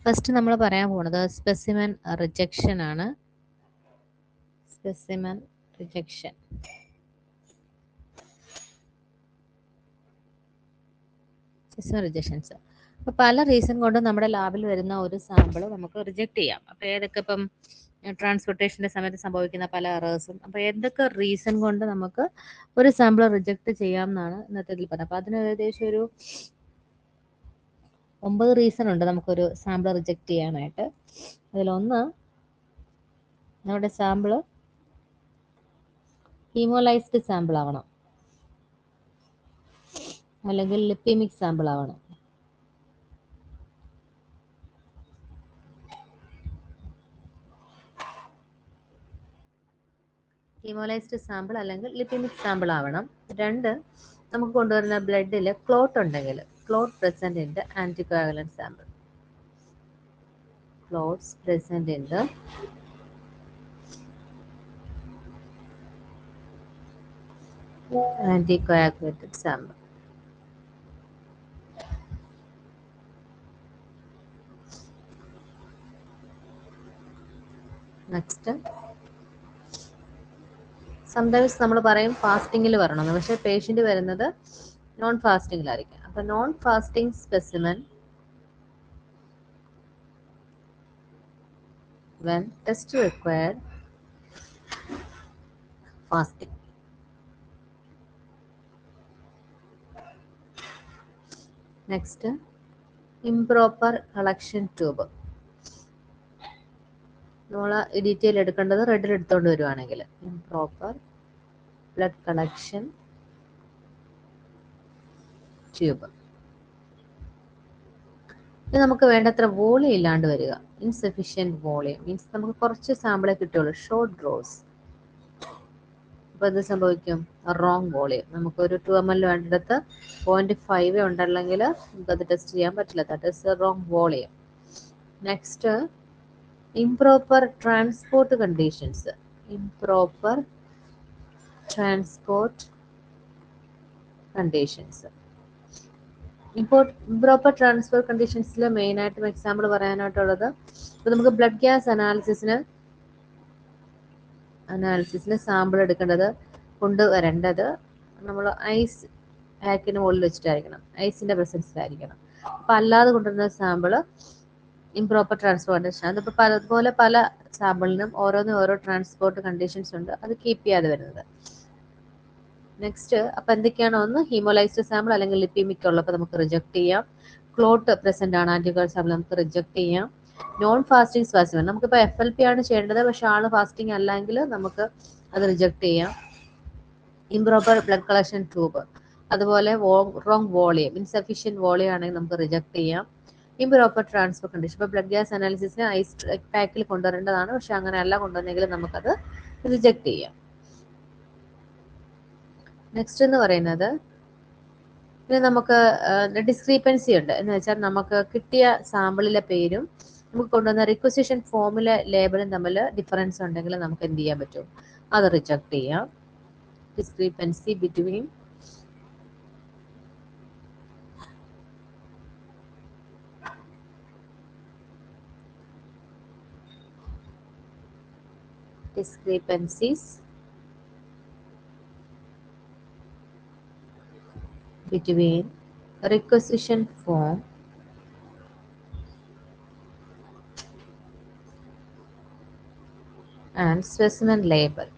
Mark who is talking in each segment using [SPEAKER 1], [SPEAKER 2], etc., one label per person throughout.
[SPEAKER 1] First നമ്മൾ പറയാൻ പോകുന്നത് സ്പെസിമെൻ റിജക്ഷൻ ആണ്. Specimen rejection. Specimen rejections. അപ്പോൾ പല റീസൺ കൊണ്ട് നമ്മുടെ ലാബിൽ വരുന്ന ഒരു സാമ്പിൾ നമുക്ക് റിജക്റ്റ് ചെയ്യാം. അപ്പോൾ ഏതൊക്കെ ഇപ്പം ട്രാൻസ്പോർട്ടേഷൻ്റെ സമയത്ത് സംഭവിക്കുന്ന പല എറേഴ്സും, അപ്പോൾ എന്തൊക്കെ റീസൺ കൊണ്ട് നമുക്ക് ഒരു സാമ്പിൾ റിജക്റ്റ് ചെയ്യാം എന്നാണ് ഇന്നത്തെ ഇതിൽ പറഞ്ഞത്. അപ്പോൾ അതിന് ഏകദേശം ഒരു 9 റീസൺ ഉണ്ട് നമുക്കൊരു സാമ്പിൾ റിജക്റ്റ് ചെയ്യാനായിട്ട്. അതിലൊന്ന്, നമ്മുടെ സാമ്പിൾ ഹീമോലൈസ്ഡ് സാമ്പിൾ ആവണം, അല്ലെങ്കിൽ ലിപ്പിമിക് സാമ്പിൾ ആവണം. ഹീമോലൈസ്ഡ് സാമ്പിൾ അല്ലെങ്കിൽ ലിപ്പിമിക് സാമ്പിൾ ആവണം. 2, നമുക്ക് കൊണ്ടുവരുന്ന ബ്ലഡിൽ ക്ലോട്ട് ഉണ്ടെങ്കിൽ, clot present in the anticoagulant sample. Clots present in the anticoagulated sample. Next, sometimes നമ്മൾ പറയും ഫാസ്റ്റിങ്ങിൽ വരണമെന്ന്, പക്ഷേ പേഷ്യൻ്റ് വരുന്നത് നോൺ ഫാസ്റ്റിങ്ങിലായിരിക്കും. അപ്പോൾ non fasting specimen when test required fasting. Next, improper collection tube. നമ്മൾ ഡീറ്റെയിൽ എടുക്കേണ്ടത് റെഡിൽ എടുത്തുകൊണ്ട് വരുവാണെങ്കിൽ ഇംപ്രോപ്പർ ബ്ലഡ് കളക്ഷൻ ട്യൂബ്. ഇത് നമുക്ക് വേണ്ടത്ര വോളിയം ഇല്ലാണ്ട് വരിക, ഇൻസഫിഷ്യൻറ്റ് വോളിയം മീൻസ് നമുക്ക് കുറച്ച് സാമ്പിളേ കിട്ടുള്ളൂ, ഷോർട്ട് ഡ്രോസ്. അപ്പോൾ ഇത് സംഭവിക്കും റോങ് വോളിയം. നമുക്കൊരു 2 ml വേണ്ടിടത്ത് 0.5 ഉണ്ടല്ലെങ്കിൽ നമുക്കത് ടെസ്റ്റ് ചെയ്യാൻ പറ്റില്ല. That is wrong volume. Next, improper transport conditions. Improper transport conditions. Improper transport കണ്ടീഷൻസിൽ മെയിനായിട്ടും എക്സാമ്പിൾ പറയാനായിട്ടുള്ളത്, ഇപ്പോൾ നമുക്ക് ബ്ലഡ് ഗ്യാസ് അനാലിസിസിന് സാമ്പിൾ എടുക്കേണ്ടത്, കൊണ്ടുവരേണ്ടത് നമ്മൾ ഐസ് പാക്കിന് മുകളിൽ വെച്ചിട്ടായിരിക്കണം, ഐസിൻ്റെ പ്രസൻസിലായിരിക്കണം. അപ്പോൾ അല്ലാതെ കൊണ്ടുവരുന്ന സാമ്പിൾ ഇംപ്രോപ്പർ ട്രാൻസ്പോർട്ട് കണ്ടീഷൻ. അതിപ്പോൾ അതുപോലെ പല സാമ്പിളിനും ഓരോന്നും ഓരോ ട്രാൻസ്പോർട്ട് കണ്ടീഷൻസ് ഉണ്ട്, അത് കീപ്പ് ചെയ്യാതെ വരുന്നത്. നെക്സ്റ്റ്, അപ്പോൾ എന്തൊക്കെയാണോ, ഒന്ന് ഹീമോലൈസ്ഡ് സാമ്പിൾ അല്ലെങ്കിൽ ലിപ്പിമിക് ഉള്ളപ്പോൾ നമുക്ക് റിജക്ട് ചെയ്യാം. ക്ലോട്ട് പ്രസന്റ് ആണ് ആന്റികോയാഗുലന്റ് സാമ്പിൾ, നമുക്ക് റിജക്ട് ചെയ്യാം. നോൺ ഫാസ്റ്റിംഗ് സ്പെസിമെൻ, നമുക്കിപ്പോൾ FLP ആണ് ചെയ്യേണ്ടത്, പക്ഷേ ആൾ ഫാസ്റ്റിംഗ് അല്ലെങ്കിൽ നമുക്ക് അത് റിജക്ട് ചെയ്യാം. ഇംപ്രോപ്പർ ബ്ലഡ് കളക്ഷൻ ട്യൂബ്, അതുപോലെ റോങ് വോളിയം, ഇൻസഫിഷ്യൻറ്റ് വോളിയം ആണെങ്കിൽ നമുക്ക് റിജക്ട് ചെയ്യാം. ഇംപ്രോപ്പർ ട്രാൻസ്ഫർ കണ്ടീഷൻ, ഇപ്പോൾ ബ്ലഡ് ഗ്യാസ് അനാലിസിസിന് ഐസ് പാക്കിൽ കൊണ്ടുവരേണ്ടതാണ്, പക്ഷെ അങ്ങനെയല്ല കൊണ്ടുവന്നെങ്കിൽ നമുക്കത് റിജക്ട് ചെയ്യാം. നെക്സ്റ്റ് എന്ന് പറയുന്നത്, പിന്നെ നമുക്ക് ഡിസ്ക്രീപ്പൻസി ഉണ്ട് എന്ന് വെച്ചാൽ നമുക്ക് കിട്ടിയ സാമ്പിളിലെ പേരും നമുക്ക് കൊണ്ടുവന്ന റിക്വസിഷൻ ഫോമിലെ ലേബലും തമ്മിൽ ഡിഫറൻസ് ഉണ്ടെങ്കിൽ നമുക്ക് എന്ത് ചെയ്യാൻ പറ്റും, അത് റിജക്ട് ചെയ്യാം. Discrepancy between requisition form and specimen label.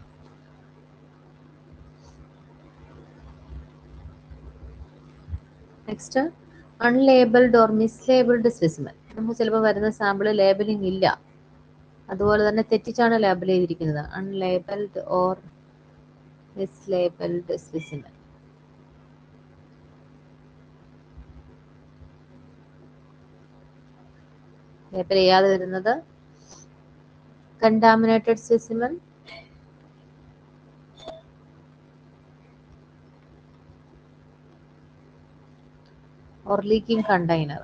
[SPEAKER 1] Next, unlabelled or mislabelled specimen. നമുക്ക് ചിലപ്പോൾ വരുന്ന സാമ്പിൾ ലേബലിംഗ് ഇല്ല, അതുപോലെ തന്നെ തെറ്റിച്ചാണ് ലേബൽ ചെയ്തിരിക്കുന്നത്. Unlabelled or mislabelled specimen. Label ചെയ്യാതെ വരുന്നത് contaminated specimen, or leaking container.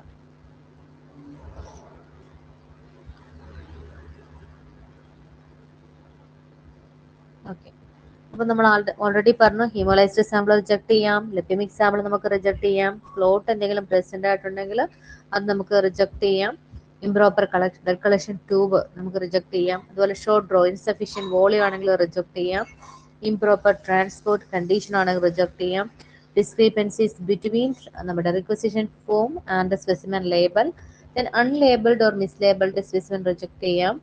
[SPEAKER 1] Okay, അപ്പോൾ നമ്മൾ ഓൾറെഡി പറഞ്ഞു, ഹീമോലൈസ്ഡ് സാമ്പിൾ റിജക്ട് ചെയ്യാം, ലിപ്പിമിക് സാമ്പിൾ നമുക്ക് റിജക്ട് ചെയ്യാം, ക്ലോട്ട് എന്തെങ്കിലും പ്രസന്റ് ആയിട്ടുണ്ടെങ്കിൽ അത് നമുക്ക് റിജക്ട് ചെയ്യാം. ഇംപ്രോപ്പർ ബ്ലഡ് കളക്ഷൻ ട്യൂബ് നമുക്ക് റിജക്ട് ചെയ്യാം. അതുപോലെ ഷോർട്ട് ഡ്രോ ഇൻസഫിഷ്യൻറ്റ് വോളിയം ആണെങ്കിൽ റിജക്ട് ചെയ്യാം. ഇംപ്രോപ്പർ ട്രാൻസ്പോർട്ട് കണ്ടീഷൻ ആണെങ്കിൽ റിജക്ട് ചെയ്യാം. ഡിസ്ക്രിപ്പൻസീസ് ബിറ്റ്വീൻ നമ്മുടെ requisition form and specimen label, then unlabelled or mislabelled specimen reject ചെയ്യാം.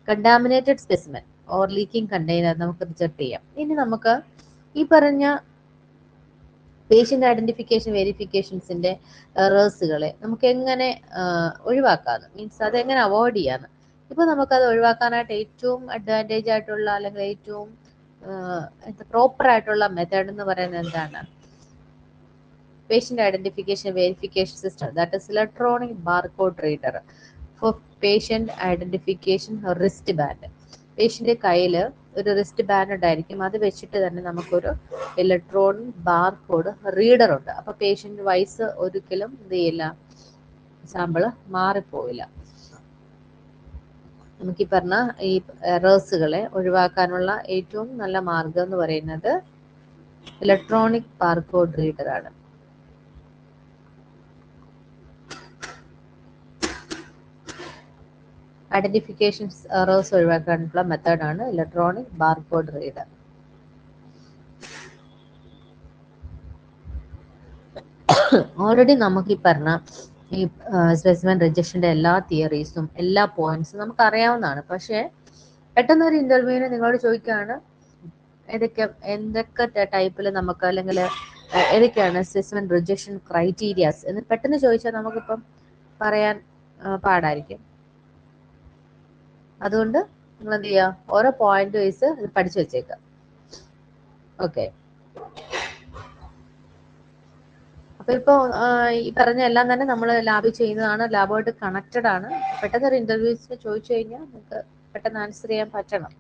[SPEAKER 1] Contaminated specimen or leaking container നമുക്ക് റിജക്ട് ചെയ്യാം. ഇനി നമുക്ക് ഈ പറഞ്ഞ പേഷ്യൻ്റ് ഐഡന്റിഫിക്കേഷൻ വെരിഫിക്കേഷൻസിന്റെ എറേഴ്സുകളെ നമുക്ക് എങ്ങനെ ഒഴിവാക്കാന്ന്, മീൻസ് അതെങ്ങനെ അവോയ്ഡ് ചെയ്യാന്ന്. ഇപ്പൊ നമുക്കത് ഒഴിവാക്കാനായിട്ട് ഏറ്റവും അഡ്വാൻറ്റേജ് ആയിട്ടുള്ള അല്ലെങ്കിൽ ഏറ്റവും പ്രോപ്പർ ആയിട്ടുള്ള മെത്തേഡ് എന്ന് പറയുന്നത് എന്താണ്? Patient identification verification system, that is electronic barcode reader for patient identification wrist band. പേഷ്യൻ്റെ കയ്യിൽ ഒരു റിസ്റ്റ് ബാൻഡ് ഉണ്ടായിരിക്കും. അത് വെച്ചിട്ട് തന്നെ നമുക്കൊരു ഇലക്ട്രോണിക് ബാർകോഡ് റീഡർ ഉണ്ട്. അപ്പൊ പേഷ്യൻ്റ് വൈസ് ഒരിക്കലും എന്ത് ചെയ്യില്ല, സാമ്പിള് മാറിപ്പോവില്ല. നമുക്ക് ഈ പറഞ്ഞ ഈ എറേഴ്സുകളെ ഒഴിവാക്കാനുള്ള ഏറ്റവും നല്ല മാർഗം എന്ന് പറയുന്നത് ഇലക്ട്രോണിക് ബാർകോഡ് റീഡർ ആണ്. ഐഡന്റിഫിക്കേഷൻ എറേഴ്സ് ഒഴിവാക്കാനുള്ള മെത്തേഡാണ് ഇലക്ട്രോണിക് ബാർകോഡ് റീഡർ. ഓൾറെഡി നമുക്ക് ഈ പറഞ്ഞ ഈ സ്പെസിമെൻ റിജക്ഷന്റെ എല്ലാ തിയറീസും എല്ലാ പോയിന്റ്സും നമുക്ക് അറിയാവുന്നതാണ്. പക്ഷേ പെട്ടെന്ന് ഒരു ഇന്റർവ്യൂവിന് നിങ്ങളോട് ചോദിക്കുകയാണ് എന്തൊക്കെ ടൈപ്പിൽ നമുക്ക് അല്ലെങ്കിൽ ഏതൊക്കെയാണ് സ്പെസിമെൻ റിജക്ഷൻ ക്രൈറ്റീരിയാസ് എന്ന് പെട്ടെന്ന് ചോദിച്ചാൽ നമുക്കിപ്പം പറയാൻ പാടായിരിക്കും. അതുകൊണ്ട് നിങ്ങൾ എന്ത് ചെയ്യുക, ഓരോ പോയിന്റ് വൈസ് പഠിച്ചു വെച്ചേക്കുക. ഓക്കെ, അപ്പൊ ഇപ്പൊ ഈ പറഞ്ഞ എല്ലാം തന്നെ നമ്മൾ ലാബിൽ ചെയ്യുന്നതാണ്, ലാബുമായിട്ട് കണക്റ്റഡ് ആണ്. പെട്ടെന്ന് ഒരു ഇന്റർവ്യൂസിന് ചോദിച്ചു കഴിഞ്ഞാൽ നിങ്ങൾക്ക് പെട്ടെന്ന് ആൻസർ ചെയ്യാൻ പറ്റണം.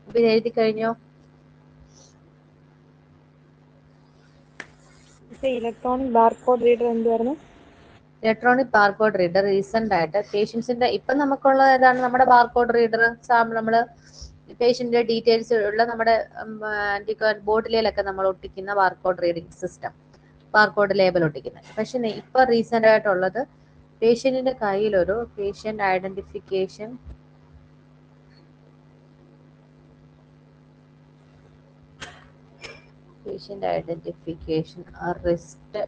[SPEAKER 1] അപ്പൊ ഇത് എഴുതി കഴിഞ്ഞോ?
[SPEAKER 2] ഇലക്ട്രോണിക് ബാർകോഡ് റീഡർ എന്തുവായിരുന്നു?
[SPEAKER 1] ഇലക്ട്രോണിക് ബാർകോഡ് റീഡർ റീസെന്റ് ആയിട്ട് പേഷ്യൻസിന്റെ ഇപ്പൊ നമുക്കുള്ള ഏതാണ് നമ്മുടെ ബാർകോഡ് റീഡർ നമ്മള് പേഷ്യന്റ് ഡീറ്റെയിൽസ് ഉള്ള നമ്മുടെ ബോട്ടിലൊക്കെ നമ്മൾ ഒട്ടിക്കുന്ന barcode reading system, barcode label ഒട്ടിക്കുന്നത്. പക്ഷെ ഇപ്പൊ റീസെന്റ് ആയിട്ടുള്ളത് പേഷ്യന്റിന്റെ കയ്യിലൊരു പേഷ്യന്റ് ഐഡന്റിഫിക്കേഷൻ റിസ്റ്റ്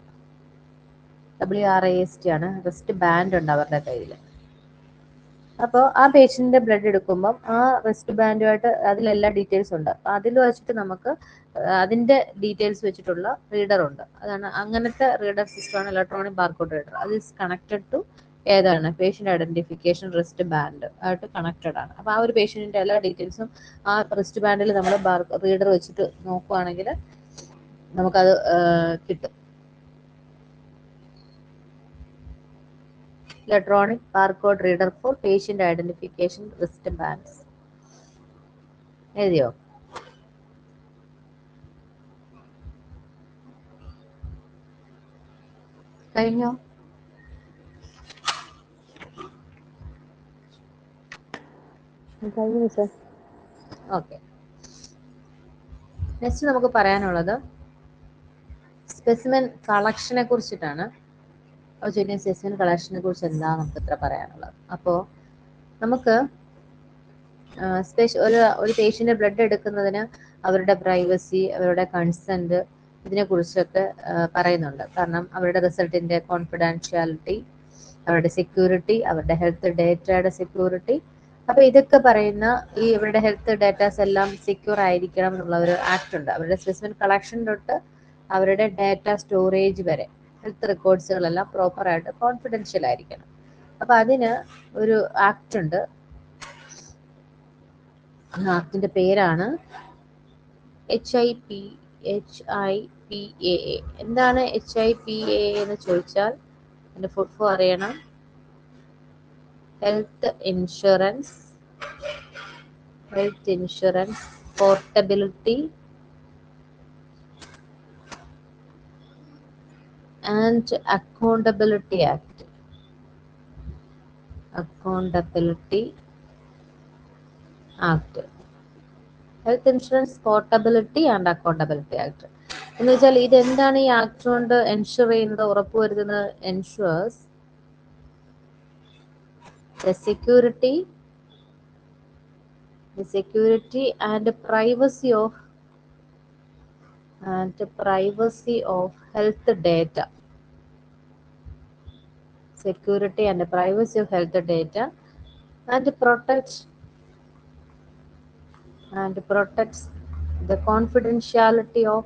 [SPEAKER 1] WRIST ആണ്, റിസ്റ്റ് ബാൻഡ് ഉണ്ട് അവരുടെ കയ്യിൽ. അപ്പോൾ ആ പേഷ്യന്റിന്റെ ബ്ലഡ് എടുക്കുമ്പോൾ ആ റിസ്റ്റ് ബാൻഡുമായിട്ട് അതിലെല്ലാ ഡീറ്റെയിൽസ് ഉണ്ട്. അപ്പൊ അതിൽ വെച്ചിട്ട് നമുക്ക് അതിന്റെ ഡീറ്റെയിൽസ് വെച്ചിട്ടുള്ള റീഡർ ഉണ്ട്. അതാണ് അങ്ങനത്തെ റീഡർ സിസ്റ്റമാണ് ഇലക്ട്രോണിക് ബാർകോഡ് റീഡർ. അത് ഇസ് കണക്റ്റഡ് ടു ഏതാണ് പേഷ്യന്റ് ഐഡന്റിഫിക്കേഷൻ റിസ്റ്റ് ബാൻഡ് ആയിട്ട് കണക്റ്റഡ് ആണ്. അപ്പൊ ആ ഒരു പേഷ്യന്റിന്റെ എല്ലാ ഡീറ്റെയിൽസും ആ റിസ്റ്റ് ബാൻഡിൽ നമ്മൾ റീഡർ വെച്ചിട്ട് നോക്കുവാണെങ്കിൽ നമുക്കത് കിട്ടും. Electronic barcode reader for patient identification wristbands. എഴുതിയോ? കഴിഞ്ഞോ? ഓക്കെ, നെക്സ്റ്റ് നമുക്ക് പറയാനുള്ളത് സ്പെസിമെൻ കളക്ഷനെ കുറിച്ചിട്ടാണ്. സ്പെസിമെൻ കളക്ഷനെ കുറിച്ച് എന്താ നമുക്ക് ഇത്ര പറയാനുള്ളത്? അപ്പോൾ നമുക്ക് ഒരു പേഷ്യന്റ് ബ്ലഡ് എടുക്കുന്നതിന് അവരുടെ പ്രൈവസി, അവരുടെ കൺസെന്റ്, ഇതിനെ കുറിച്ചൊക്കെ പറയുന്നുണ്ട്. കാരണം അവരുടെ റിസൾട്ടിന്റെ കോൺഫിഡൻഷ്യാലിറ്റി, അവരുടെ സെക്യൂരിറ്റി, അവരുടെ ഹെൽത്ത് ഡേറ്റയുടെ സെക്യൂരിറ്റി. അപ്പൊ ഇതൊക്കെ പറയുന്ന ഈ ഇവരുടെ ഹെൽത്ത് ഡേറ്റാസ് എല്ലാം സെക്യൂർ ആയിരിക്കണം എന്നുള്ള ഒരു ആക്ട് ഉണ്ട്. അവരുടെ സ്പെസിമെൻ കളക്ഷൻ തൊട്ട് അവരുടെ ഡാറ്റ സ്റ്റോറേജ് വരെ ഹെൽത്ത് റെക്കോർഡ്സുകളെല്ലാം പ്രോപ്പറായിട്ട് കോൺഫിഡൻഷ്യൽ ആയിരിക്കണം. അപ്പൊ അതിന് ഒരു ആക്ട് ഉണ്ട്. ആക്ടിന്റെ പേരാണ് HIPAA. എന്താണ് HIPAA എന്ന് ചോദിച്ചാൽ അതിന്റെ ഫുൾ ഫോം അറിയണം. Health insurance portability and accountability act. Health insurance portability and accountability act എന്ന് വെച്ചാൽ ഇതെന്താണ് ഈ ആക്ട് കൊണ്ട് എൻഷുർ ചെയ്യുന്നത്, ഉറപ്പുവരുത്തുന്നത്? Ensures The security and privacy of health data. Security and privacy of health data, and protects the confidentiality of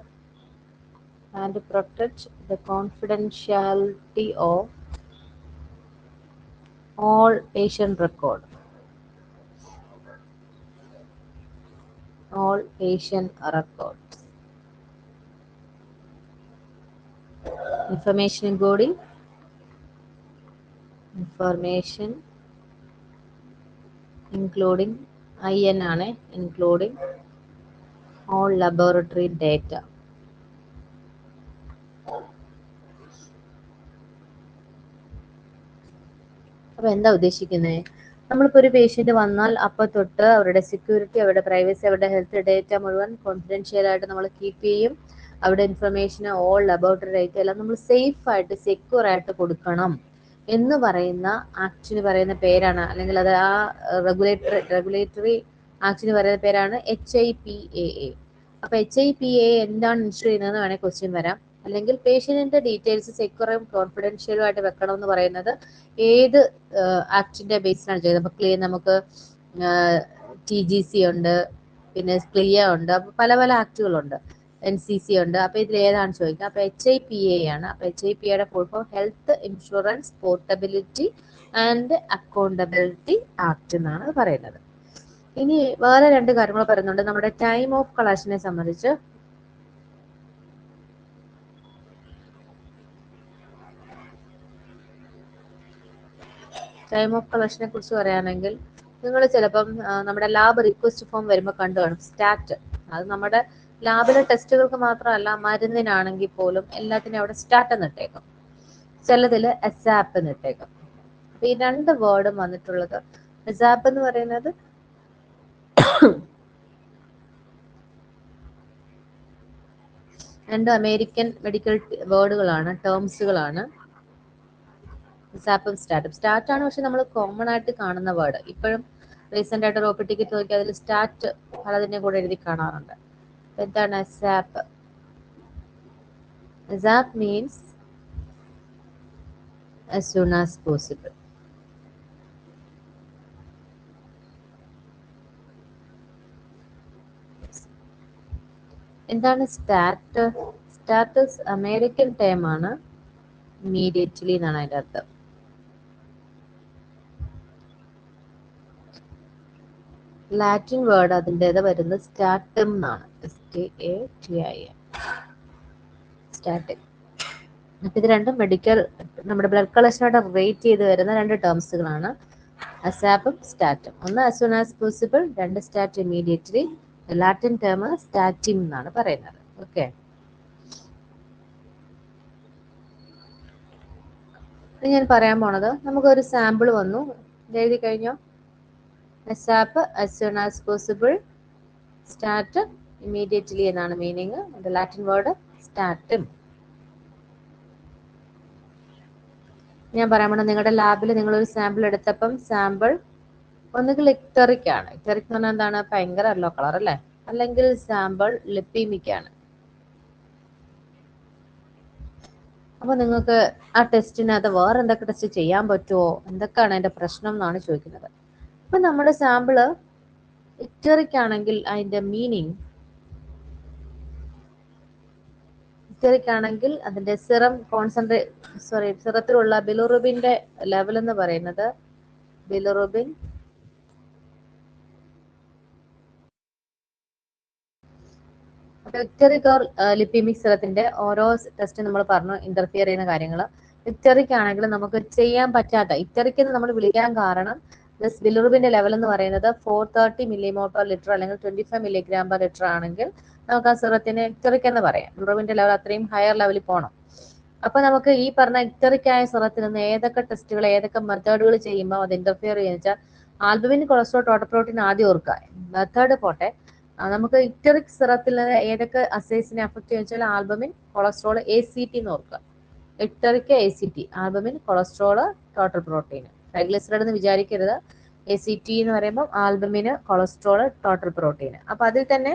[SPEAKER 1] all patient records. Information including IN ആണ്, including all laboratory data. അപ്പൊ എന്താ ഉദ്ദേശിക്കുന്നത്? നമ്മളിപ്പോൾ ഒരു patient വന്നാൽ അപ്പോൾ തൊട്ട് അവരുടെ സെക്യൂരിറ്റി, അവരുടെ പ്രൈവസി, അവരുടെ ഹെൽത്ത് ഡേറ്റ മുഴുവൻ കോൺഫിഡൻഷ്യൽ ആയിട്ട് നമ്മൾ കീപ്പ് ചെയ്യും. അവരുടെ ഇൻഫർമേഷൻ, ഓൾ ലബോറട്ടറി ഡേറ്റ എല്ലാം നമ്മൾ സേഫ് ആയിട്ട് സെക്യൂർ ആയിട്ട് കൊടുക്കണം എന്ന് പറയുന്ന ആക്ടിന് പറയുന്ന പേരാണ്, അല്ലെങ്കിൽ അത് ആ റെഗുലേറ്ററി ആക്ടിന് പറയുന്ന പേരാണ് HIPAA. അപ്പൊ HIPAA എന്താണ് ഇൻഷുർ ചെയ്യുന്നതെന്ന് വേണേൽ ക്വസ്റ്റ്യൻ വരാം. അല്ലെങ്കിൽ പേഷ്യന്റിന്റെ ഡീറ്റെയിൽസ് സെക്യൂറും കോൺഫിഡൻഷ്യലും ആയിട്ട് വെക്കണം എന്ന് പറയുന്നത് ഏത് ആക്ടിന്റെ ബേസിലാണ് ചെയ്യുന്നത്? അപ്പൊ നമുക്ക് TGC ഉണ്ട്, പിന്നെ ക്ലിയ ഉണ്ട്, അപ്പൊ പല പല ആക്ടുകളുണ്ട്, NCC ഉണ്ട്. അപ്പൊ ഇതിൽ ഏതാണ് ചോദിക്കുക? അപ്പൊ HIPAA ആണ്. അപ്പൊ HIPAയുടെ full form health insurance portability and accountability act എന്നാണ് പറയുന്നത്. ഇനി വേറെ രണ്ട് കാര്യങ്ങൾ പറയുന്നുണ്ട് നമ്മുടെ ടൈം ഓഫ് കളക്ഷനെ സംബന്ധിച്ച്. ടൈം ഓഫ് കളക്ഷനെ കുറിച്ച് പറയുകയാണെങ്കിൽ, നിങ്ങൾ ചിലപ്പം നമ്മുടെ ലാബ് റിക്വസ്റ്റ് ഫോം വരുമ്പോൾ കണ്ടു കാണും സ്റ്റാറ്റ്. അത് നമ്മുടെ ലാബിലെ ടെസ്റ്റുകൾക്ക് മാത്രമല്ല, മരുന്നിനാണെങ്കിൽ പോലും എല്ലാത്തിനും അവിടെ സ്റ്റാറ്റ് എന്നിട്ടേക്കും, ചിലതിൽ ASAP എന്നിട്ടേക്കും. അപ്പൊ ഈ രണ്ട് വേർഡും വന്നിട്ടുള്ളത്, ASAP എന്ന് പറയുന്നത് രണ്ട് അമേരിക്കൻ മെഡിക്കൽ വേർഡുകളാണ്, ടേംസുകളാണ്. ASAPും സ്റ്റാറ്റും. സ്റ്റാറ്റാണ് പക്ഷെ നമ്മൾ കോമൺ ആയിട്ട് കാണുന്ന വേർഡ്. ഇപ്പോഴും റീസെന്റ് ആയിട്ട് OP ടിക്കറ്റ് നോക്കി അതിൽ സ്റ്റാറ്റ് പലതിന്റെ കൂടെ എഴുതി കാണാറുണ്ട്. എന്താണ് ASAP? ASAP means as soon as possible. എന്താണ് സ്റ്റാറ്റ്? സ്റ്റാറ്റസ് അമേരിക്കൻ ടേം ആണ്, ഇമ്മീഡിയറ്റ്ലി എന്നാണ് അതിന്റെ അർത്ഥം. ലാറ്റിൻ വേർഡ് അതിൻ്റെത് വരുന്നത് സ്റ്റാറ്റം എന്നാണ്, STATIM, സ്റ്റാറ്റിക്. അപ്പൊ ഇത് രണ്ടും മെഡിക്കൽ നമ്മുടെ ബ്ലഡ് കളക്ഷനോട് റേറ്റ് ചെയ്ത് വരുന്ന രണ്ട് ടേംസുകളാണ്, ASAPും സ്റ്റാറ്റും. ഒന്ന് as soon as possible, രണ്ട് സ്റ്റാറ്റ് ഇമ്മീഡിയറ്റ്ലി. ലാറ്റിൻ ടേം സ്റ്റാറ്റിം എന്നാണ് പറയുന്നത്. ഓക്കെ, ഞാൻ പറയാൻ പോണത്, നമുക്കൊരു സാമ്പിൾ വന്നു, എഴുതി കഴിഞ്ഞോ? ASAP as soon as possible, stat immediately എന്നാണ് മീനിങ്. ലാറ്റിൻ വേർഡ് സ്റ്റാറ്റും. ഞാൻ പറയാൻ പോണത്, നിങ്ങളുടെ ലാബിൽ നിങ്ങളൊരു സാമ്പിൾ എടുത്തപ്പം സാമ്പിൾ ഒന്നുകിൽ ഇക്ടറിക് ആണ്. ഇക്ടറിക് എന്ന് പറഞ്ഞാൽ എന്താണ്? ഭയങ്കര യെല്ലോ കളർ അല്ലേ? അല്ലെങ്കിൽ സാമ്പിൾ ലിപ്പീമിക് ആണ്. അപ്പൊ നിങ്ങൾക്ക് ആ ടെസ്റ്റിനകത്ത് വേറെ എന്തൊക്കെ ടെസ്റ്റ് ചെയ്യാൻ പറ്റുമോ, എന്തൊക്കെയാണ് അതിന്റെ പ്രശ്നം എന്നാണ് ചോദിക്കുന്നത്. അപ്പൊ നമ്മുടെ സാമ്പിള് ഇക്ടറിക് ആണെങ്കിൽ അതിന്റെ മീനിങ്, ഇക്ടറിക് ആണെങ്കിൽ അതിന്റെ സിറത്തിലുള്ള ബിലിറുബിന്റെ ലെവൽ എന്ന് പറയുന്നത്, ബിലിറുബിൻ ഇക്ടറിക് ഓർ ലിപ്പിമിക് സിറത്തിന്റെ ഓരോ ടെസ്റ്റ് നമ്മൾ പറഞ്ഞു ഇന്റർഫിയർ ചെയ്യുന്ന കാര്യങ്ങൾ. ഇക്ടറിക് ആണെങ്കിൽ നമുക്ക് ചെയ്യാൻ പറ്റാത്ത, ഇക്ടറിക് എന്ന് നമ്മൾ വിളിക്കാൻ കാരണം ബിലിറുബിന്റെ ലെവൽ എന്ന് പറയുന്നത് 430 mmol/L അല്ലെങ്കിൽ 25 mg/L ആണെങ്കിൽ നമുക്ക് ആ സിറത്തിന് ഇക്ടറിക് എന്ന് പറയാം. ബിലിറുബിന്റെ ലെവൽ അത്രയും ഹയർ ലെവലിൽ പോകണം. അപ്പൊ നമുക്ക് ഈ പറഞ്ഞ ഇക്ടറിക് ആയ സിറത്തിൽ നിന്ന് ഏതൊക്കെ ടെസ്റ്റുകൾ, ഏതൊക്കെ മെത്തേഡുകൾ ചെയ്യുമ്പോൾ അത് ഇന്റർഫിയർ ചെയ്യുന്ന വെച്ചാൽ, ആൽബുമിൻ, കൊളസ്ട്രോൾ, ടോട്ടൽ പ്രോട്ടീൻ ആദ്യം ഓർക്കുക, മെത്തേഡ് പോട്ടെ. നമുക്ക് ഇക്ടറിക് സിറത്തിൽ നിന്ന് ഏതൊക്കെ അസൈസിനെ അഫക്ട് ചെയ്യുന്ന വെച്ചാൽ ആൽബുമിൻ, കൊളസ്ട്രോൾ, ACT എന്ന് ഓർക്കുക. ഇക്ടറിക് ACT, albumin, cholesterol, total protein. Triglyceride എന്ന് വിചാരിക്കരുത്. ACT എന്ന് പറയുമ്പോൾ ആൽബമിന്, കൊളസ്ട്രോൾ, ടോട്ടൽ പ്രോട്ടീൻ. അപ്പൊ അതിൽ തന്നെ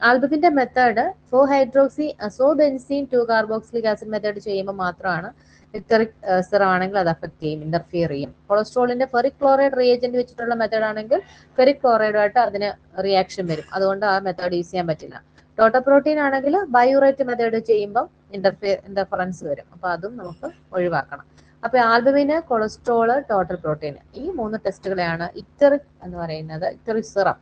[SPEAKER 1] ആൽബമിന്റെ മെത്തേഡ് 4-ഹൈഡ്രോക്സി അസോബെൻസീൻ 2-കാർബോക്സിലിക് ആസിഡ് മെത്തേഡ് ചെയ്യുമ്പോൾ മാത്രമാണ് ഇത്തറിക് സിറം ആണെങ്കിൽ അത് അഫക്ട് ചെയ്യും, ഇന്റർഫിയർ ചെയ്യും. കൊളസ്ട്രോളിന്റെ ഫെറിക് ക്ലോറൈഡ് റിയേജന്റ് വെച്ചിട്ടുള്ള മെത്തേഡ് ആണെങ്കിൽ ഫെറിക് ക്ലോറൈഡുമായിട്ട് അതിന് റിയാക്ഷൻ വരും, അതുകൊണ്ട് ആ മെത്തേഡ് യൂസ് ചെയ്യാൻ പറ്റില്ല. ടോട്ടൽ പ്രോട്ടീൻ ആണെങ്കിൽ ബയോറേറ്റ് മെത്തേഡ് ചെയ്യുമ്പോൾ ഇന്റർഫറൻസ് വരും, അപ്പൊ അതും നമുക്ക് ഒഴിവാക്കണം. അപ്പൊ ആൽബുമിന്, കൊളസ്ട്രോള്, ടോട്ടൽ പ്രോട്ടീൻ, ഈ 3 ടെസ്റ്റുകളെയാണ് ഇത്തറിക് എന്ന് പറയുന്നത്, ഇത്തറിക് സിറം,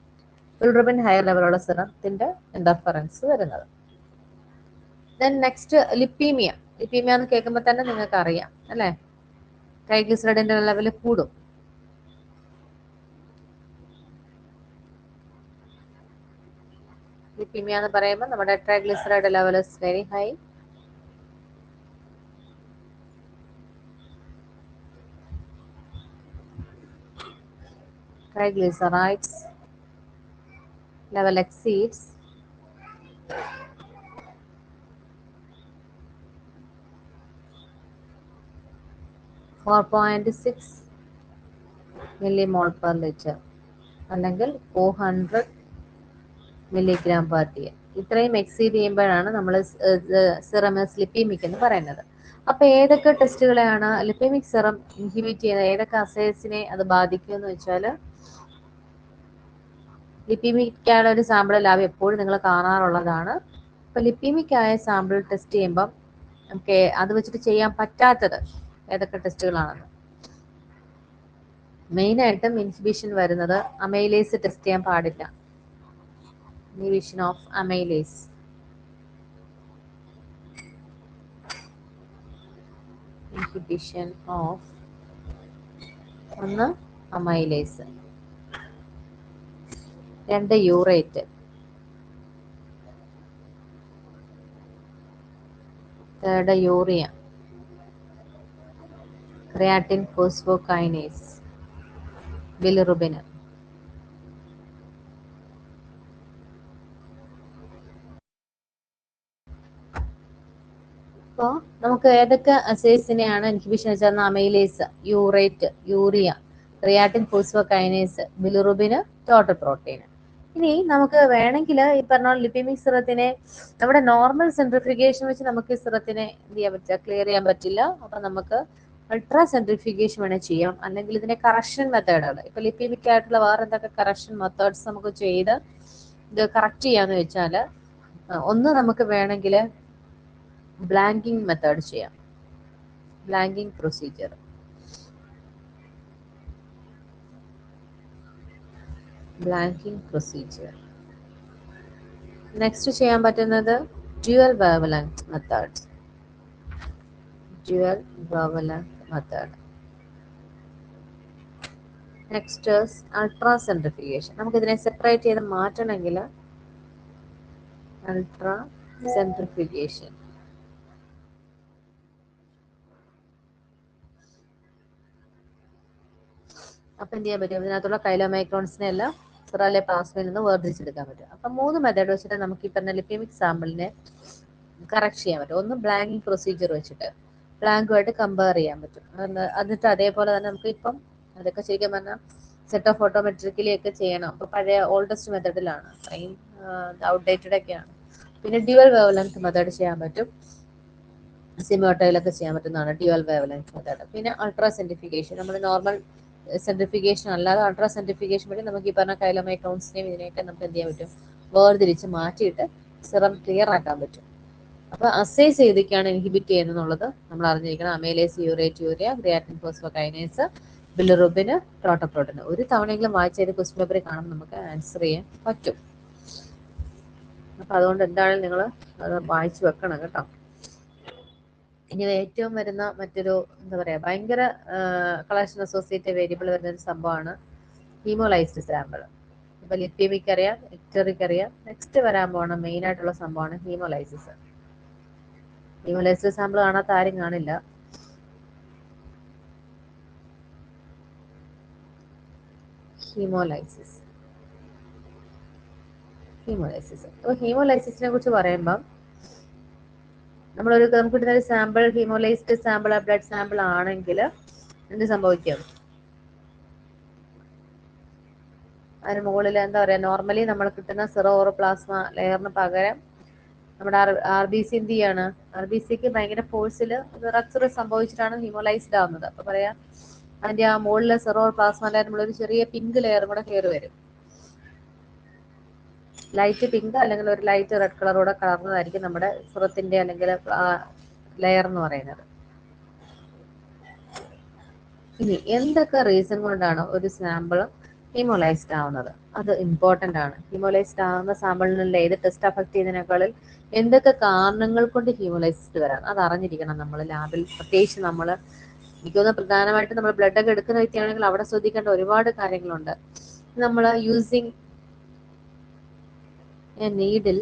[SPEAKER 1] ബിലിറുബിൻ ഹയർ ലെവലുള്ള സിറത്തിന്റെ ഇന്റർഫറൻസ് വരുന്നത്. Then next lipaemia. ലിപ്പീമിയ എന്ന് കേൾക്കുമ്പോൾ തന്നെ നിങ്ങൾക്ക് അറിയാം അല്ലെ, ട്രൈഗ്ലിസറൈഡിന്റെ ലെവൽ കൂടും. ലിപ്പീമിയ എന്ന് പറയുമ്പോൾ നമ്മുടെ triglyceride level is very high. Triglycerides level exceeds 4.6 millimole per liter അല്ലെങ്കിൽ 400 milligram per day. ഇത്രയും എക്സീഡ് ചെയ്യുമ്പോഴാണ് നമ്മൾ സിറം ലിപ്പീമിക് എന്ന് പറയുന്നത്. അപ്പൊ ഏതൊക്കെ ടെസ്റ്റുകളെയാണ് ലിപ്പീമിക് സിറം ഇൻഹിബിറ്റ് ചെയ്യുന്നത്, ഏതൊക്കെ അസേസിനെ അത് ബാധിക്കും എന്ന് വെച്ചാൽ, ലിപ്പീമിക്കായുള്ള ഒരു സാമ്പിൾ ലാബ് എപ്പോഴും നിങ്ങൾ കാണാറുള്ളതാണ്. അപ്പൊ ലിപ്പീമിക് ആയ സാമ്പിൾ ടെസ്റ്റ് ചെയ്യുമ്പം നമുക്ക് അത് വെച്ചിട്ട് ചെയ്യാൻ പറ്റാത്തത് ഏതൊക്കെ ടെസ്റ്റുകളാണെന്ന്, മെയിൻ ആയിട്ടും ഇൻഹിബിഷൻ വരുന്നത് അമൈലേസ് ടെസ്റ്റ് ചെയ്യാൻ പാടില്ല. Inhibition of amylase, inhibition of ഒന്ന് amylase, 2 urate, 3 urea, creatine phosphokinase, bilirubin. അപ്പോൾ നമുക്ക് ഏതൊക്കെ അസേസിനെയാണ് ഇൻഹിബിഷൻ വെച്ചാൽ amylase, urate, urea, creatine phosphokinase, bilirubin, total protein. ഇനി നമുക്ക് വേണമെങ്കിൽ ഈ പറഞ്ഞ ലിപ്പിമിക് സിറത്തിനെ നമ്മുടെ നോർമൽ സെൻട്രിഫിക്കേഷൻ വെച്ച് നമുക്ക് ഈ സിറത്തിനെ എന്ത് ചെയ്യാൻ പറ്റില്ല, ക്ലിയർ ചെയ്യാൻ പറ്റില്ല. അപ്പൊ നമുക്ക് അൾട്രാ സെൻട്രിഫിക്കേഷൻ വേണേൽ ചെയ്യാം, അല്ലെങ്കിൽ ഇതിനെ കറക്ഷൻ മെത്തേഡുകൾ, ഇപ്പൊ ലിപ്പിമിക് ആയിട്ടുള്ള വേറെ എന്തൊക്കെ കറക്ഷൻ മെത്തേഡ്സ് നമുക്ക് ചെയ്ത് ഇത് കറക്റ്റ് ചെയ്യാന്ന് വെച്ചാൽ, ഒന്ന് നമുക്ക് വേണമെങ്കിൽ ബ്ലാങ്കിങ് മെത്തേഡ് ചെയ്യാം, blanking procedure. Blanking procedure. Next ചെയ്യാൻ പറ്റുന്നത് dual wavelength method, dual wavelength method. Next ultra centrifugation. നമുക്ക് ഇതിനെ സെപ്പറേറ്റ് ചെയ്ത് മാറ്റണമെങ്കിൽ അൾട്രാ സെൻട്രിഫിക്കേഷൻ. അപ്പൊ എന്ത് ചെയ്യാൻ പറ്റും, ഇതിനകത്തുള്ള കൈലോമൈക്രോൺസിനെ എല്ലാം സിറയിലെ പ്ലാസ്മയിൽ നിന്ന് വേർതിരിച്ചെടുക്കാൻ പറ്റും. അപ്പൊ 3 മെത്തേഡ് വെച്ചിട്ട് നമുക്ക് ഈ പറഞ്ഞ ലിപ്പിമിക് സാമ്പിളിനെ കറക്റ്റ് ചെയ്യാൻ പറ്റും. ഒന്ന് ബ്ലാങ്കിങ് പ്രൊസീജിയർ വെച്ചിട്ട് ബ്ലാങ്കുമായിട്ട് കമ്പയർ ചെയ്യാൻ പറ്റും. എന്നിട്ട് അതേപോലെ തന്നെ നമുക്ക് ഇപ്പം അതൊക്കെ ശരിക്കും പറഞ്ഞാൽ സെറ്റ് ഓഫ് ഓട്ടോമെട്രിക്കലി ഒക്കെ ചെയ്യണം. അപ്പൊ പഴയ ഓൾഡസ്റ്റ് മെത്തേഡിലാണ്, അത്രയും ഔട്ട്ഡേറ്റഡ് ഒക്കെയാണ്. പിന്നെ ഡ്യുവൽ വേവ്ലെങ്ത് മെത്തേഡ് ചെയ്യാൻ പറ്റും, സിമോട്ടയിലൊക്കെ ചെയ്യാൻ പറ്റുന്നതാണ് ഡ്യുവൽ വേവ്ലെങ്ത് മെത്തേഡ്. പിന്നെ അൾട്രാ സെൻട്രിഫിക്കേഷൻ, നമ്മൾ നോർമൽ സെൻട്രിഫിക്കേഷൻ അല്ലാതെ അൾട്രാ സെൻട്രിഫിക്കേഷൻ വഴി നമുക്ക് ഈ പറഞ്ഞ കൈലോമൈക്രോൺസിനെയും ഇതിനെയൊക്കെ നമുക്ക് എന്ത് ചെയ്യാൻ പറ്റും, വേർതിരിച്ച് മാറ്റിയിട്ട് സിറം ക്ലിയർ ആക്കാൻ പറ്റും. അപ്പൊ അസേസ് ചെയ്തൊക്കെയാണ് ഇൻഹിബിറ്റ് ചെയ്യുന്നത് നമ്മൾ അറിഞ്ഞിരിക്കണം. Amylase, urate, urea, creatine phosphokinase, bilirubin, total protein. ഒരു തവണയെങ്കിലും വായിച്ചത് ക്വസ്റ്റ്യൻ പേപ്പറിൽ കാണുമ്പോൾ നമുക്ക് ആൻസർ ചെയ്യാൻ പറ്റും. അപ്പൊ അതുകൊണ്ട് എന്തായാലും നിങ്ങൾ അത് വായിച്ചു വെക്കണം കേട്ടോ. ഇനി ഏറ്റവും വരുന്ന മറ്റൊരു എന്താ പറയാ ഭയങ്കര കളക്ഷൻ അസോസിയേറ്റഡ് വേരിയബിൾ വരുന്ന ഒരു സംഭവമാണ് ഹീമോലൈസ്ഡ് സാമ്പിൾ. ഇപ്പൊ ലിപ്പിമിക് അറിയാം, ഇക്ടറിക് അറിയാം, നെക്സ്റ്റ് വരാൻ പോണ മെയിൻ ആയിട്ടുള്ള സംഭവമാണ് ഹീമോലൈസിസ്. ഹീമോലൈസ്ഡ് സാമ്പിൾ കാണാത്ത ആരും കാണില്ല. Haemolysis, haemolysis. അപ്പൊ ഹീമോലൈസിസിനെ കുറിച്ച് പറയുമ്പോൾ നമുക്ക് കിട്ടുന്ന ഒരു സാമ്പിൾ ഹീമോലൈസ്ഡ് സാമ്പിൾ, ബ്ലഡ് സാമ്പിൾ ആണെങ്കിൽ എന്ത് സംഭവിക്കും, അതിന് മുകളിൽ എന്താ പറയുക, നോർമലി നമ്മൾ കിട്ടുന്ന സിറോ ഓർ പ്ലാസ്മ ലെയറിന് പകരം നമ്മുടെ ആർ ബി സി എന്ത് ചെയ്യാണ്, ആർ ബി സിക്ക് ഭയങ്കര ഫോഴ്സിൽ റപ്ചർ സംഭവിച്ചിട്ടാണ് ഹീമോലൈസ്ഡ് ആവുന്നത്. അപ്പൊ പറയാ അതിന്റെ ആ മുകളിലെ സിറോ ഓർ പ്ലാസ്മ ലെയർ നമ്മളൊരു ചെറിയ പിങ്ക് ലെയർ കൂടെ കയറി വരും. ലൈറ്റ് പിങ്ക് അല്ലെങ്കിൽ ഒരു ലൈറ്റ് റെഡ് കളറോടെ കലർന്നതായിരിക്കും നമ്മുടെ സിറത്തിന്റെ അല്ലെങ്കിൽ ലെയർ എന്ന് പറയുന്നത്. ഇനി എന്തൊക്കെ റീസൺ കൊണ്ടാണ് ഒരു സാമ്പിൾ ഹീമോലൈസ്ഡ് ആവുന്നത്, അത് ഇമ്പോർട്ടന്റ് ആണ്. ഹീമോലൈസ്ഡ് ആവുന്ന സാമ്പിളിനുള്ള ഏത് ടെസ്റ്റ് അഫക്ട് ചെയ്യുന്നതിനേക്കാളിൽ എന്തൊക്കെ കാരണങ്ങൾ കൊണ്ട് ഹീമോലൈസ്ഡ് വരാം അത് അറിഞ്ഞിരിക്കണം നമ്മൾ ലാബിൽ. പ്രത്യേകിച്ച് നമ്മൾ എനിക്കൊന്ന് പ്രധാനമായിട്ട് നമ്മൾ ബ്ലഡ് ഒക്കെ എടുക്കുന്ന വ്യക്തിയാണെങ്കിൽ അവിടെ ശ്രദ്ധിക്കേണ്ട ഒരുപാട് കാര്യങ്ങളുണ്ട്. നമ്മൾ using a needle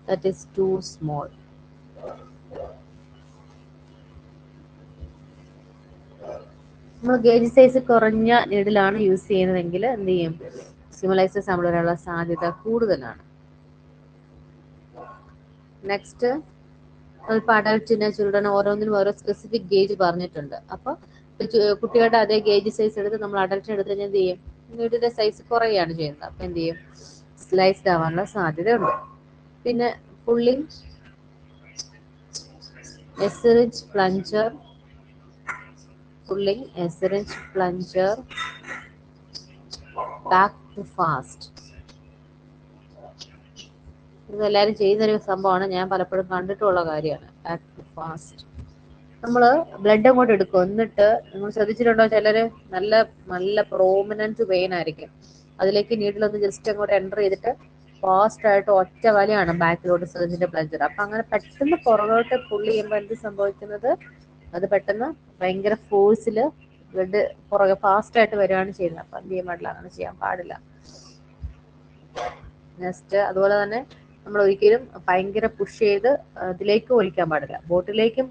[SPEAKER 1] that is too small, നമ്മൾ ഗേജ് സൈസ് കുറഞ്ഞ നീഡിലാണ് യൂസ് ചെയ്യുന്നതെങ്കിൽ എന്ത് ചെയ്യും, ഹീമോലൈസ്ഡ് സാമ്പിൾ വരാനുള്ള സാധ്യത കൂടുതലാണ്. നെക്സ്റ്റ്, ഇപ്പോൾ അഡൽറ്റിന് ചിൽഡ്രന് ഓരോന്നിനും ഓരോ സ്പെസിഫിക് ഗേജ് പറഞ്ഞിട്ടുണ്ട്. അപ്പോൾ കുട്ടികളുടെ അതേ ഗേജ് സൈസ് എടുത്ത് നമ്മൾ അഡൽറ്റിന് എടുത്ത് കഴിഞ്ഞാൽ എന്ത് ചെയ്യും, നീഡിന്റെ സൈസ് കുറയുകയാണ് ചെയ്യുന്നത്. അപ്പം എന്ത് ചെയ്യും, സ്ലൈസ്ഡ് ആവാനുള്ള സാധ്യതയുണ്ട്. പിന്നെ pulling A syringe plunger, pulling a syringe plunger back to fast. ഇതെല്ലാവരും ചെയ്യുന്നൊരു സംഭവമാണ്, ഞാൻ പലപ്പോഴും കണ്ടിട്ടുള്ള കാര്യമാണ്. ബാക്ക് ടു ഫാസ്റ്റ്, നമ്മൾ ബ്ലഡ് അങ്ങോട്ട് എടുക്കും, എന്നിട്ട് നിങ്ങൾ ശ്രദ്ധിച്ചിട്ടുണ്ടോ, ചിലർ നല്ല നല്ല പ്രോമിനന്റ് വെയിൻ ആയിരിക്കും, അതിലേക്ക് നീഡിലൊന്ന് ജസ്റ്റ് അങ്ങോട്ട് എൻ്റർ ചെയ്തിട്ട് ഫാസ്റ്റ് ആയിട്ട് ഒറ്റ വലിയാണ് ബാക്കിലോട്ട് സിറിഞ്ചിന്റെ പ്ലഞ്ചർ. അപ്പൊ അങ്ങനെ പെട്ടെന്ന് പുറകോട്ട് പുള്ളി ചെയ്യുമ്പോൾ എന്ത് സംഭവിക്കുന്നത്, അത് പെട്ടെന്ന് ഭയങ്കര ഫോഴ്സിൽ ബ്ലഡ് പുറകെ ഫാസ്റ്റ് ആയിട്ട് വരികയാണ് ചെയ്യുന്നത്. അപ്പൊ എന്ത് ചെയ്യാൻ പാടില്ല, അങ്ങനെ ചെയ്യാൻ പാടില്ല. നെക്സ്റ്റ്, അതുപോലെ തന്നെ നമ്മൾ ഒരിക്കലും ഭയങ്കര പുഷ് ചെയ്ത് ഇതിലേക്ക് ഒഴിക്കാൻ പാടില്ല, ബോട്ടിലേക്കും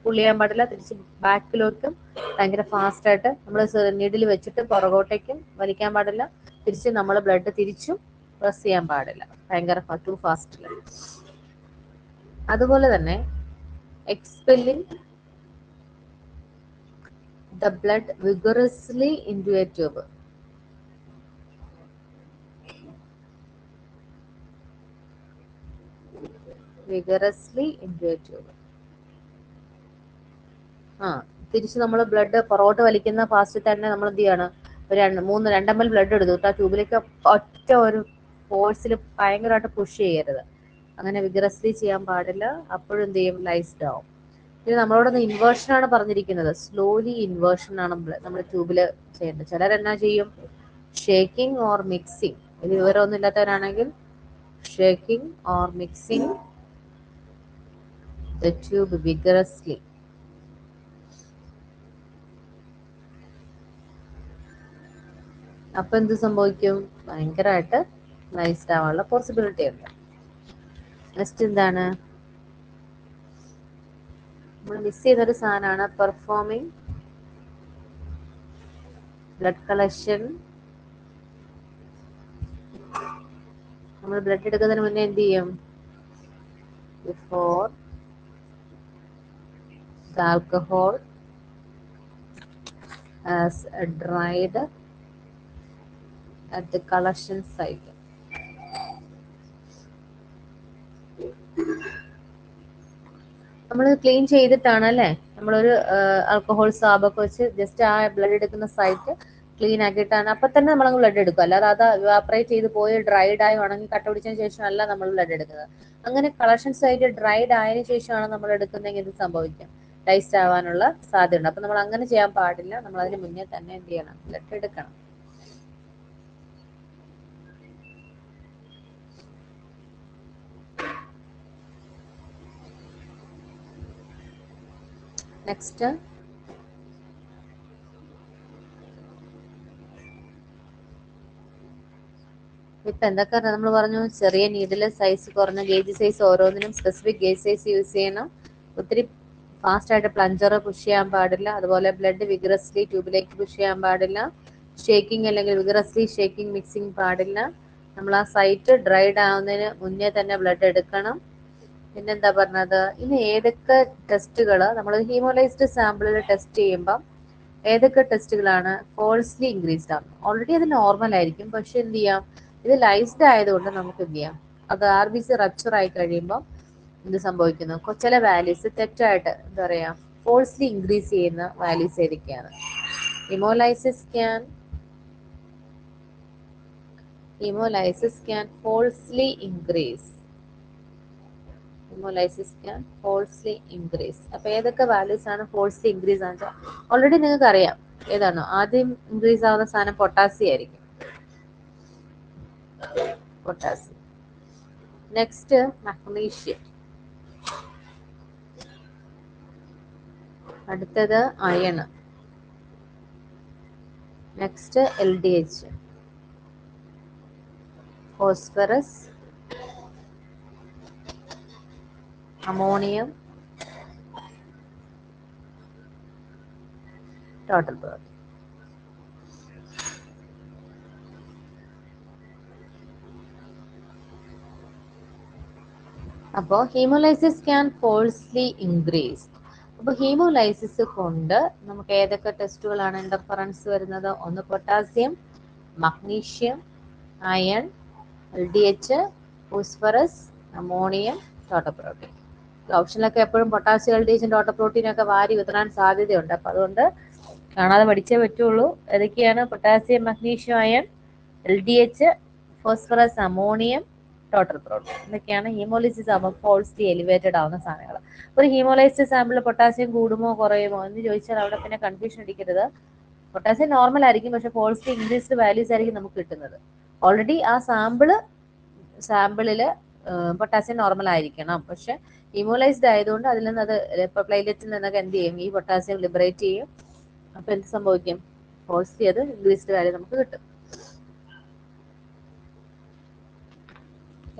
[SPEAKER 1] പുള്ള് ചെയ്യാൻ പാടില്ല, തിരിച്ച് ബാക്കിലോട്ടും ഭയങ്കര ഫാസ്റ്റ് ആയിട്ട് നമ്മൾ നീഡിൽ വെച്ചിട്ട് പുറകോട്ടേക്കും വലിക്കാൻ പാടില്ല, തിരിച്ച് നമ്മൾ ബ്ലഡ് തിരിച്ചും പ്രസ് ചെയ്യാൻ പാടില്ല ഭയങ്കര ടു ഫാസ്റ്റിൽ. അതുപോലെ തന്നെ expelling the blood vigorously into a tube. Vigorously into a tube. തിരിച്ച് നമ്മൾ ബ്ലഡ് പുറകോട്ട് വലിക്കുന്ന ഫാസ്റ്റ് തന്നെ നമ്മൾ എന്ത് ചെയ്യാണ്, ഒരു 2 ml ബ്ലഡ് എടുത്തിട്ട് ആ ട്യൂബിലേക്ക് ഒറ്റ ഒരു ഫോഴ്സിൽ ഭയങ്കരമായിട്ട് പുഷ് ചെയ്യരുത്. അങ്ങനെ വിഗറസ്ലി ചെയ്യാൻ പാടില്ല, അപ്പോഴും എന്ത് ചെയ്യും, ലൈസ്ഡ് ആവും. ഇത് നമ്മളോടൊന്ന് ഇൻവേർഷൻ ആണ് പറഞ്ഞിരിക്കുന്നത്, സ്ലോലി ഇൻവേർഷൻ ആണ് നമ്മൾ ട്യൂബിൽ ചെയ്യേണ്ടത്. ചിലരെന്നാ ചെയ്യും, ഷേക്കിംഗ് ഓർ മിക്സിങ്. ഇത് വിവരമൊന്നും ഇല്ലാത്തവരാണെങ്കിൽ shaking or mixing the tube vigorously. അപ്പൊ എന്ത് സംഭവിക്കും, ഭയങ്കരമായിട്ട് ലൈസ്ഡ് ആവാനുള്ള പോസിബിലിറ്റി ഉണ്ട്. നെക്സ്റ്റ് എന്താണ്, നമ്മൾ മിസ് ചെയ്യുന്നൊരു സാധനമാണ് പെർഫോമിങ് ബ്ലഡ് കളക്ഷൻ. നമ്മൾ ബ്ലഡ് എടുക്കുന്നതിന് മുന്നേ എന്ത് ചെയ്യും, before the alcohol as dried at the collection site. നമ്മൾ ക്ലീൻ ചെയ്തിട്ടാണ് അല്ലേ, നമ്മളൊരു ആൽക്കഹോൾ സാബൊക്കെ വെച്ച് ജസ്റ്റ് ആ ബ്ലഡ് എടുക്കുന്ന സൈറ്റ് ക്ലീൻ ആക്കിയിട്ടാണ് അപ്പൊ തന്നെ നമ്മൾ ബ്ലഡ് എടുക്കും. അല്ലാതെ അത് ഇവാപ്പറേറ്റ് ചെയ്ത് പോയി ഡ്രൈഡ് ആയി ഉണങ്ങി കട്ട പിടിച്ചതിന് ശേഷമല്ല നമ്മൾ ബ്ലഡ് എടുക്കുന്നത്. അങ്ങനെ കളക്ഷൻ സൈറ്റ് ഡ്രൈഡ് ആയതിനു ശേഷമാണ് നമ്മൾ എടുക്കുന്നതെങ്കിൽ ഇത് സംഭവിക്കും, ലൈസ്ഡ് ആവാനുള്ള സാധ്യതയുണ്ട്. അപ്പൊ നമ്മൾ അങ്ങനെ ചെയ്യാൻ പാടില്ല, നമ്മൾ അതിന് മുന്നേ തന്നെ എന്ത് ചെയ്യണം, ബ്ലഡ് എടുക്കണം. നെക്സ്റ്റ്, ഇപ്പൊ എന്തൊക്കെ നമ്മൾ പറഞ്ഞു, ചെറിയ നീഡില് സൈസ് കുറഞ്ഞ ഗേജ് സൈസ്, ഓരോന്നിനും സ്പെസിഫിക് ഗേജ് സൈസ് യൂസ് ചെയ്യണം. ഒത്തിരി ഫാസ്റ്റ് ആയിട്ട് പ്ലഞ്ചർ പുഷ് ചെയ്യാൻ പാടില്ല. അതുപോലെ ബ്ലഡ് വിഗറസ്ലി ട്യൂബിലേക്ക് പുഷ് ചെയ്യാൻ പാടില്ല. ഷേക്കിംഗ് അല്ലെങ്കിൽ വിഗറസ്ലി ഷേക്കിംഗ് മിക്സിംഗ് പാടില്ല. നമ്മൾ ആ സൈറ്റ് ഡ്രൈഡ് ആവുന്നതിന് മുന്നേ തന്നെ ബ്ലഡ് എടുക്കണം. പിന്നെന്താ പറഞ്ഞത്, ഇനി ഏതൊക്കെ ടെസ്റ്റുകൾ നമ്മൾ ഹീമോലൈസ്ഡ് സാമ്പിളിൽ ടെസ്റ്റ് ചെയ്യുമ്പം ഏതൊക്കെ ടെസ്റ്റുകളാണ് ഫോൾസ്ലി ഇൻക്രീസ്ഡ് ആവുന്നത്? ഓൾറെഡി അത് നോർമൽ ആയിരിക്കും, പക്ഷെ എന്ത് ചെയ്യാം, ഇത് ലൈസ്ഡ് ആയതുകൊണ്ട് നമുക്ക് എന്ത് ചെയ്യാം, അത് RBC റപ്ചർ ആയി കഴിയുമ്പോൾ എന്ത് സംഭവിക്കുന്നു, ചില വാല്യൂസ് തെറ്റായിട്ട് എന്താ പറയാ ഫോൾസ്ലി ഇൻക്രീസ് ചെയ്യുന്ന വാല്യൂസ് ഏതൊക്കെയാണ്? Haemolysis can falsely increase. അപ്പൊ ഏതൊക്കെ വാല്യൂസ് ആണ് ഫോൾസ്ലി ഇൻക്രീസ് ആണെന്ന് വെച്ചാൽ ഓൾറെഡി നിങ്ങൾക്ക് അറിയാം ഏതാണോ ആദ്യം ഇൻക്രീസ് ആവുന്ന സാധനം പൊട്ടാസ്യം ആയിരിക്കും. പൊട്ടാസ്യം. Next magnesium. അടുത്തത് iron. Next LDH, phosphorus, ammonium, total protein. അപ്പോൾ ഹീമോലൈസിസ് ക്യാൻ ഫോൾസ്ലി ഇൻക്രീസ്. അപ്പോൾ ഹീമോലൈസിസ് കൊണ്ട് നമുക്ക് ഏതൊക്കെ ടെസ്റ്റുകളാണ് ഇന്റർഫറൻസ് വരുന്നത്? ഒന്ന് potassium, magnesium, iron, LDH, phosphorus, ammonium, total protein. ഓപ്ഷനിലൊക്കെ എപ്പോഴും പൊട്ടാസ്യം, LDH, ടോട്ടൽ പ്രോട്ടീൻ ഒക്കെ വാരി വിതറാൻ സാധ്യതയുണ്ട്. അപ്പൊ അതുകൊണ്ട് കാണാതെ പഠിച്ചേ പറ്റുള്ളൂ. ഏതൊക്കെയാണ്? Potassium, magnesium, iron, LDH, phosphorus, ammonium, total protein. ഇതൊക്കെയാണ് ഹീമോലൈസിസ് ആകുമ്പോൾ ഫോൾസ്ലി എലിവേറ്റഡ് ആവുന്ന സാധനങ്ങൾ. ഒരു ഹീമോലൈസിസ് സാമ്പിളിൽ പൊട്ടാസ്യം കൂടുമോ കുറയുമോ എന്ന് ചോദിച്ചാൽ അവിടെ പിന്നെ കൺഫ്യൂഷൻ അടിക്കരുത്. പൊട്ടാസ്യം നോർമൽ ആയിരിക്കും, പക്ഷെ ഫോൾസ്ലി ഇൻക്രീസ്ഡ് വാല്യൂസ് ആയിരിക്കും നമുക്ക് കിട്ടുന്നത്. ഓൾറെഡി ആ സാമ്പിളില് പൊട്ടാസ്യം നോർമൽ ആയിരിക്കണം, പക്ഷെ ഹീമോലൈസ്ഡ് ആയതുകൊണ്ട് അതിൽ നിന്ന് അത് പ്ലേറ്റ്ലെറ്റിൽ നിന്നൊക്കെ എന്ത് ചെയ്യും, ഈ പൊട്ടാസ്യം ലിബറേറ്റ് ചെയ്യും. അപ്പൊ എന്ത് സംഭവിക്കും, ഫോൾസ്ലി അത് ഇൻക്രീസ്ഡ് വാല്യൂ നമുക്ക് കിട്ടും.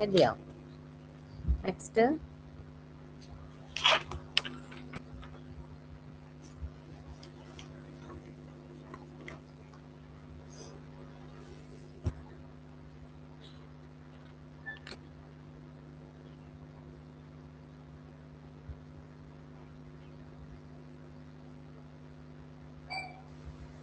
[SPEAKER 1] എന്ത് ചെയ്യാം? നെക്സ്റ്റ്